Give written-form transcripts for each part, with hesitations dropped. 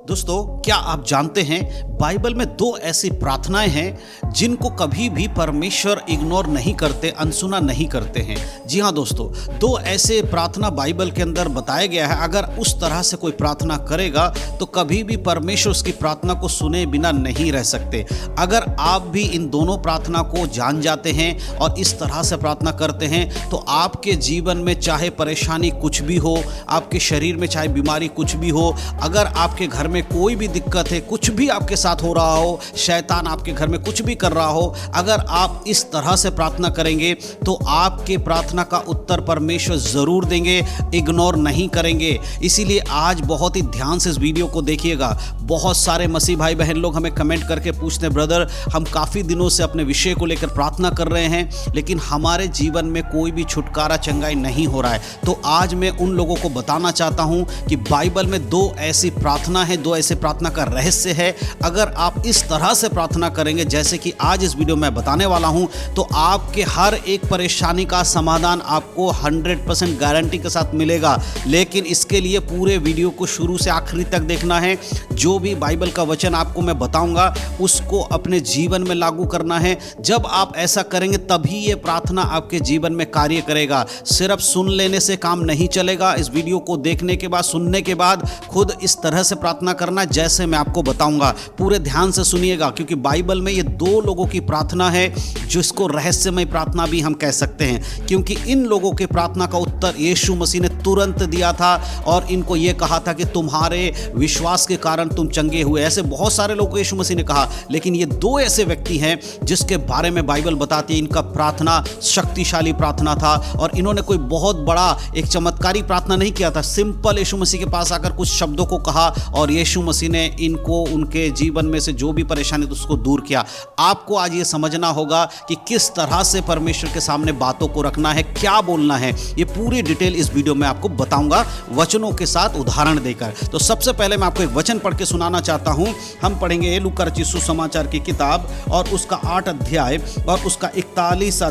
दोस्तों, क्या आप जानते हैं बाइबल में दो ऐसी प्रार्थनाएं हैं जिनको कभी भी परमेश्वर इग्नोर नहीं करते, अनसुना नहीं करते हैं। जी हाँ दोस्तों, दो ऐसे प्रार्थना बाइबल के अंदर बताया गया है। अगर उस तरह से कोई प्रार्थना करेगा तो कभी भी परमेश्वर उसकी प्रार्थना को सुने बिना नहीं रह सकते। अगर आप भी इन दोनों प्रार्थना को जान जाते हैं और इस तरह से प्रार्थना करते हैं तो आपके जीवन में चाहे परेशानी कुछ भी हो, आपके शरीर में चाहे बीमारी कुछ भी हो, अगर आपके घर में कोई भी दिक्कत है, कुछ भी आपके साथ हो रहा हो, शैतान आपके घर में कुछ भी कर रहा हो, अगर आप इस तरह से प्रार्थना करेंगे तो आपके प्रार्थना का उत्तर परमेश्वर जरूर देंगे, इग्नोर नहीं करेंगे। इसीलिए आज बहुत ही ध्यान से इस वीडियो को देखिएगा। बहुत सारे मसीह भाई बहन लोग हमें कमेंट करके पूछते हैं, ब्रदर हम काफ़ी दिनों से अपने विषय को लेकर प्रार्थना कर रहे हैं लेकिन हमारे जीवन में कोई भी छुटकारा, चंगाई नहीं हो रहा है। तो आज मैं उन लोगों को बताना चाहता हूं कि बाइबल में दो ऐसी प्रार्थना है, दो ऐसे प्रार्थना का रहस्य है। अगर आप इस तरह से प्रार्थना करेंगे जैसे कि आज इस वीडियो में बताने वाला हूं तो आपके हर एक परेशानी का समाधान आपको 100% गारंटी के साथ मिलेगा। लेकिन इसके लिए पूरे वीडियो को शुरू से आखिरी तक देखना है। जो भी बाइबल का वचन आपको मैं बताऊंगा उसको अपने जीवन में लागू करना है। जब आप ऐसा करेंगे तभी ये प्रार्थना आपके जीवन में कार्य करेगा। सिर्फ सुन लेने से काम नहीं चलेगा। इस वीडियो को देखने के बाद, सुनने के बाद खुद इस तरह से प्रार्थना करना जैसे मैं आपको बताऊंगा। पूरे ध्यान से सुनिएगा क्योंकि बाइबल में ये दो लोगों की प्रार्थना है जिसको रहस्यमय प्रार्थना भी हम कह सकते हैं, क्योंकि इन लोगों के प्रार्थना का उत्तर यीशु मसीह ने तुरंत दिया था और इनको यह कहा था कि तुम्हारे विश्वास के कारण तुम चंगे हुए। ऐसे बहुत सारे लोगों को यीशु मसीह ने कहा, लेकिन ये दो ऐसे व्यक्ति हैं जिसके बारे में बाइबल बताती है इनका प्रार्थना शक्तिशाली प्रार्थना था और इन्होंने कोई बहुत बड़ा एक चमत्कारी प्रार्थना नहीं किया था। सिंपल यीशु मसीह के पास आकर कुछ शब्दों को कहा और यीशु मसीह ने इनको उनके जीवन में से जो भी परेशानी थी उसको दूर किया। आपको आज ये समझना होगा कि किस तरह से परमेश्वर के सामने बातों को रखना है, क्या बोलना है। ये पूरी डिटेल इस वीडियो में आपको बताऊंगा वचनों के साथ, उदाहरण देकर। तो सबसे पहले मैं आपको एक वचन पढ़ के सुनाना चाहता हूं। हम पढ़ेंगे लूका रचित सुसमाचार की किताब और उसका 8 अध्याय और उसका 41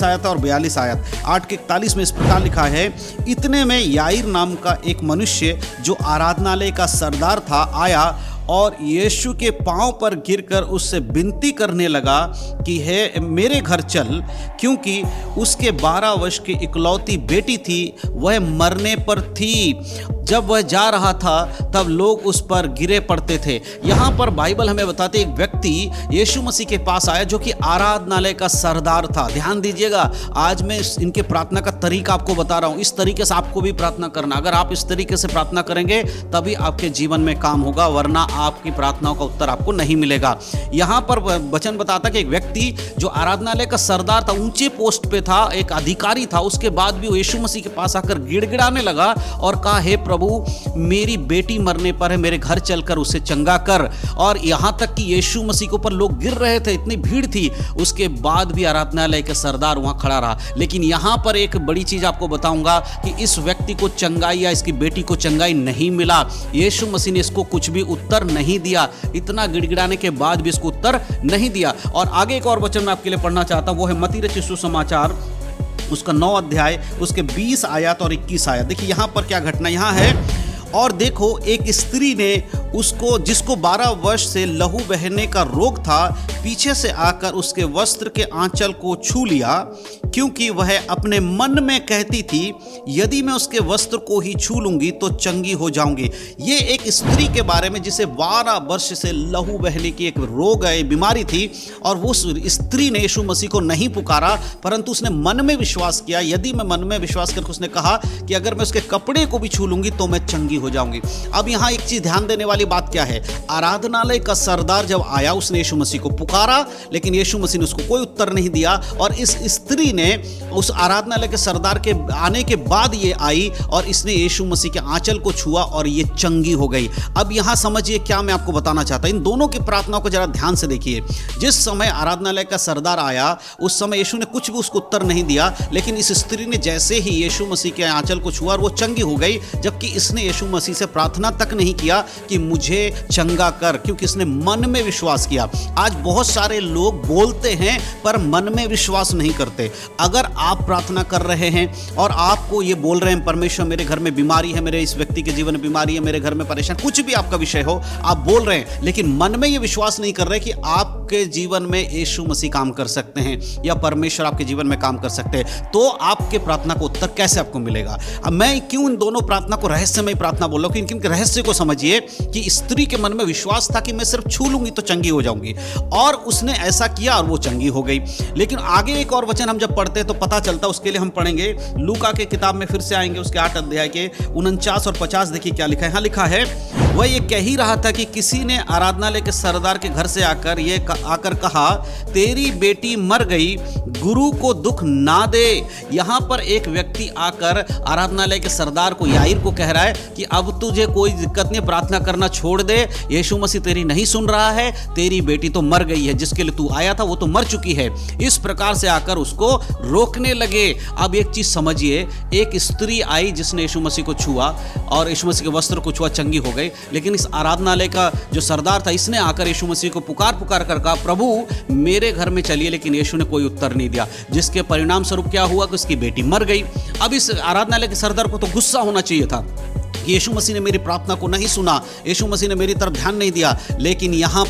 आयत और 42 आयत। 8 के 41 में इस प्रकार लिखा है, इतने में याईर नाम का एक मनुष्य जो आराधनालय का सरदार था आया और यीशु के पांव पर गिरकर उससे विनती करने लगा कि हे मेरे घर चल, क्योंकि उसके 12 वर्ष की इकलौती बेटी थी, वह मरने पर थी। जब वह जा रहा था तब लोग उस पर गिरे पड़ते थे। यहाँ पर बाइबल हमें बताते एक व्यक्ति यीशु मसीह के पास आया जो कि आराधनालय का सरदार था। ध्यान दीजिएगा, आज मैं इनके प्रार्थना का तरीका आपको बता रहा हूँ। इस तरीके से आपको भी प्रार्थना करना। अगर आप इस तरीके से प्रार्थना करेंगे तभी आपके जीवन में काम होगा, वरना आपकी प्रार्थनाओं का उत्तर आपको नहीं मिलेगा। यहाँ पर वचन बताता कि एक व्यक्ति जो आराधनालय का सरदार था, ऊंचे पोस्ट पे था, एक अधिकारी था, उसके बाद भी वो यीशु मसीह के पास आकर गिड़गिड़ाने लगा और कहा, हे प्रभु मेरी बेटी मरने पर है, मेरे घर चलकर उसे चंगा कर। और यहां तक कि यीशु मसीह के ऊपर लोग गिर रहे थे, इतनी भीड़ थी, उसके बाद भी आराधनालय के सरदार वहां खड़ा रहा। लेकिन यहां पर एक बड़ी चीज आपको बताऊंगा कि इस व्यक्ति को चंगाई या इसकी बेटी को चंगाई नहीं मिला। यीशु मसीह ने इसको कुछ भी उत्तर नहीं दिया। इतना गिड़गिड़ाने के बाद भी इसको उत्तर नहीं दिया। और आगे एक और वचन मैं आपके लिए पढ़ना चाहता हूं, वो है मत्ती रचित सुसमाचार उसका 9 अध्याय उसके 20 आयत और 21 आयत। देखिए यहाँ पर क्या घटना यहाँ है। और देखो, एक स्त्री ने उसको, जिसको 12 वर्ष से लहू बहने का रोग था, पीछे से आकर उसके वस्त्र के आंचल को छू लिया, क्योंकि वह अपने मन में कहती थी, यदि मैं उसके वस्त्र को ही छू लूंगी तो चंगी हो जाऊंगी। ये एक स्त्री के बारे में जिसे 12 वर्ष से लहू बहने की एक रोग है, बीमारी थी, और वो स्त्री ने यीशु मसीह को नहीं पुकारा, परंतु उसने मन में विश्वास किया। यदि मैं मन में विश्वास करके उसने कहा कि अगर मैं उसके कपड़े को भी छू लूंगी तो मैं चंगी हो जाऊंगी। अब यहाँ एक चीज ध्यान देने वाली बात क्या है, आराधनालय का सरदार जब आया उसने यीशु मसीह को पुकारा, लेकिन यीशु मसीह ने उसको कोई उत्तर नहीं दिया। और इस स्त्री ने उस आराधनालय के सरदार के आने के बाद ये आई और इसने यीशु मसीह के आंचल को छुआ और ये चंगी हो गई। अब यहां समझिए क्या मैं आपको बताना चाहता हूं। इन दोनों की प्रार्थनाओं को जरा ध्यान से देखिए। जिस समय आराधनालय का सरदार आया उस समय यीशु ने कुछ भी उसको उत्तर नहीं दिया, लेकिन इस स्त्री ने जैसे ही यीशु मसीह के आंचल को छुआ और वो चंगी हो गई, जबकि इसने यीशु यीशु मसीह से प्रार्थना तक नहीं किया कि मुझे चंगा कर, क्योंकि इसने मन में विश्वास किया। आज बहुत सारे लोग बोलते हैं पर मन में विश्वास नहीं करते। अगर आप प्रार्थना कर रहे हैं और आपको ये बोल रहे हैं परमेश्वर मेरे घर में बीमारी है, मेरे इस व्यक्ति के जीवन में बीमारी है, मेरे घर में परेशान, कुछ भी आपका विषय हो, आप बोल रहे हैं लेकिन मन में ये विश्वास नहीं कर रहे कि आपके जीवन में यीशु मसीह काम कर सकते हैं या परमेश्वर आपके जीवन में काम कर सकते हैं, तो आपके प्रार्थना का उत्तर कैसे आपको मिलेगा। अब मैं क्यों इन दोनों प्रार्थना को रहस्यमय प्रार्थना बोल रहा हूं कि इनके रहस्य को समझिए कि स्त्री के मन में विश्वास था कि मैं सिर्फ छू लूंगी तो चंगी हो जाऊंगी, और उसने ऐसा किया और वो चंगी हो गई। लेकिन आगे एक और वचन हम जब पढ़ते हैं तो पता चलता, उसके लिए हम पढ़ेंगे लूका के किताब में, फिर से आएंगे उसके 8 अध्याय के 49 और 50। देखिए क्या लिखा है। हाँ लिखा है, वह ये कह ही रहा था कि किसी ने आराधनालय के सरदार के घर से आकर कहा, तेरी बेटी मर गई, गुरु को दुख ना दे। यहां पर एक व्यक्ति आकर आराधनालय के सरदार को, याईर को कह रहा है कि अब तुझे कोई दिक्कत नहीं, प्रार्थना करना छोड़ दे, यीशु मसीह तेरी नहीं सुन रहा है, तेरी बेटी तो मर गई है, जिसके लिए तू आया था वो तो मर चुकी है। इस प्रकार से आकर उसको रोकने लगे। अब एक चीज समझिए, एक स्त्री आई जिसने यीशु मसीह को छुआ और यीशु मसीह के वस्त्र को छुआ, चंगी हो गई। लेकिन इस आराधनालय का जो सरदार था, इसने आकर यीशु मसीह को पुकार कर कहा, प्रभु मेरे घर में चलिए, लेकिन यीशु ने कोई उत्तर नहीं दिया, जिसके परिणाम स्वरूप क्या हुआ कि उसकी बेटी मर गई। अब इस आराधनालय के सरदार को तो गुस्सा होना चाहिए था कि यीशु मसीह ने मेरी प्रार्थना को नहीं सुना, यीशु मसीह ने मेरी तरफ ध्यान नहीं दिया। लेकिन यहाँ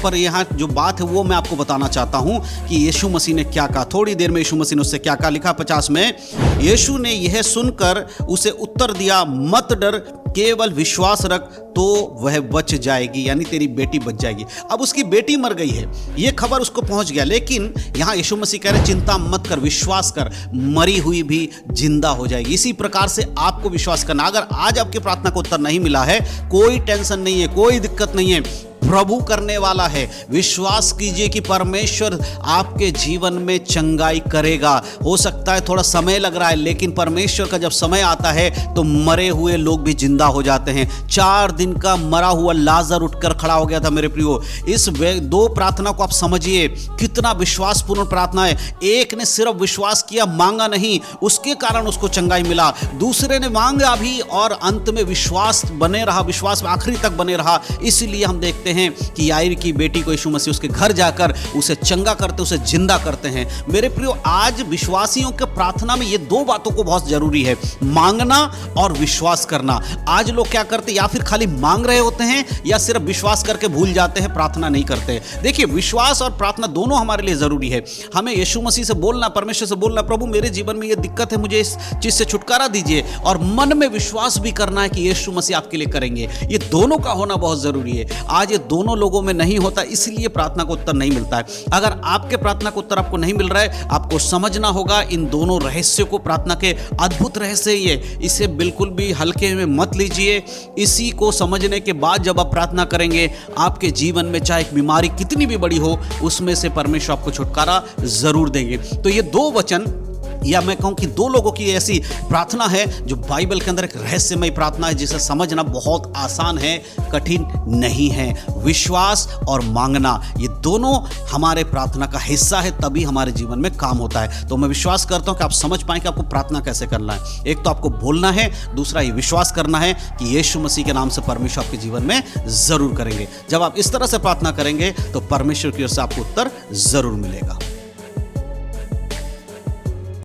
जो बात है वो मैं आपको बताना चाहता हूँ कि यीशु मसीह ने क्या कहा। थोड़ी देर में यीशु मसीह ने उससे क्या कहा, लिखा 50 में, यीशु ने यह सुनकर उसे उत्तर दिया, मत डर, केवल विश्वास रख तो वह बच जाएगी, यानी तेरी बेटी बच जाएगी। अब उसकी बेटी मर गई है, यह खबर उसको पहुंच गया, लेकिन यहां यीशु मसीह कह रहे चिंता मत कर, विश्वास कर, मरी हुई भी जिंदा हो जाएगी। इसी प्रकार से आपको विश्वास करना। अगर आज आपकी प्रार्थना को उत्तर नहीं मिला है, कोई टेंशन नहीं है, कोई दिक्कत नहीं है, प्रभु करने वाला है। विश्वास कीजिए कि परमेश्वर आपके जीवन में चंगाई करेगा। हो सकता है थोड़ा समय लग रहा है, लेकिन परमेश्वर का जब समय आता है तो मरे हुए लोग भी जिंदा हो जाते हैं। 4 दिन का मरा हुआ लाजर उठकर खड़ा हो गया था। मेरे प्रियो, इस 2 प्रार्थना को आप समझिए कितना विश्वासपूर्ण प्रार्थना है। एक ने सिर्फ विश्वास किया, मांगा नहीं, उसके कारण उसको चंगाई मिला। दूसरे ने मांगा भी और अंत में विश्वास बने रहा, विश्वास आखिरी तक बने रहा। इसलिए हम देखते हैं कि याईर की बेटी को यीशु मसीह उसके घर जाकर उसे चंगा करते, उसे जिंदा करते हैं। मेरे प्रियो, आज विश्वासियों के प्रार्थना में ये 2 बातों को बहुत जरूरी है, मांगना और विश्वास करना। आज लोग क्या करते, या फिर खाली मांग रहे होते हैं या सिर्फ विश्वास करके भूल जाते हैं, प्रार्थना नहीं करते। देखिए, विश्वास और प्रार्थना दोनों हमारे लिए जरूरी है। हमें यीशु मसीह से बोलना, परमेश्वर से बोलना, प्रभु मेरे जीवन में ये दिक्कत है, मुझे इस चीज से छुटकारा दीजिए, और मन में विश्वास भी करना है कि यीशु मसीह आपके लिए करेंगे। ये दोनों का होना बहुत जरूरी है। आज ये दोनों लोगों में नहीं होता, इसलिए प्रार्थना को उत्तर नहीं मिलता है। अगर आपके प्रार्थना को उत्तर आपको नहीं मिल रहा है, आपको समझना होगा इन दोनों रहस्य को। प्रार्थना के अद्भुत रहस्य ही है, इसे बिल्कुल भी हल्के में मत लीजिए। इसी को समझने के बाद जब आप प्रार्थना करेंगे, आपके जीवन में चाहे बीमारी कितनी भी बड़ी हो, उसमें से परमेश्वर आपको छुटकारा जरूर देंगे। तो ये 2 वचन, या मैं कहूं कि 2 लोगों की ऐसी प्रार्थना है जो बाइबल के अंदर एक रहस्यमय प्रार्थना है, जिसे समझना बहुत आसान है, कठिन नहीं है। विश्वास और मांगना, ये दोनों हमारे प्रार्थना का हिस्सा है, तभी हमारे जीवन में काम होता है। तो मैं विश्वास करता हूं कि आप समझ पाएं कि आपको प्रार्थना कैसे करना है। एक तो आपको बोलना है, दूसरा ये विश्वास करना है कि यीशु मसीह के नाम से परमेश्वर आपके जीवन में जरूर करेंगे। जब आप इस तरह से प्रार्थना करेंगे तो परमेश्वर की ओर से आपको उत्तर जरूर मिलेगा।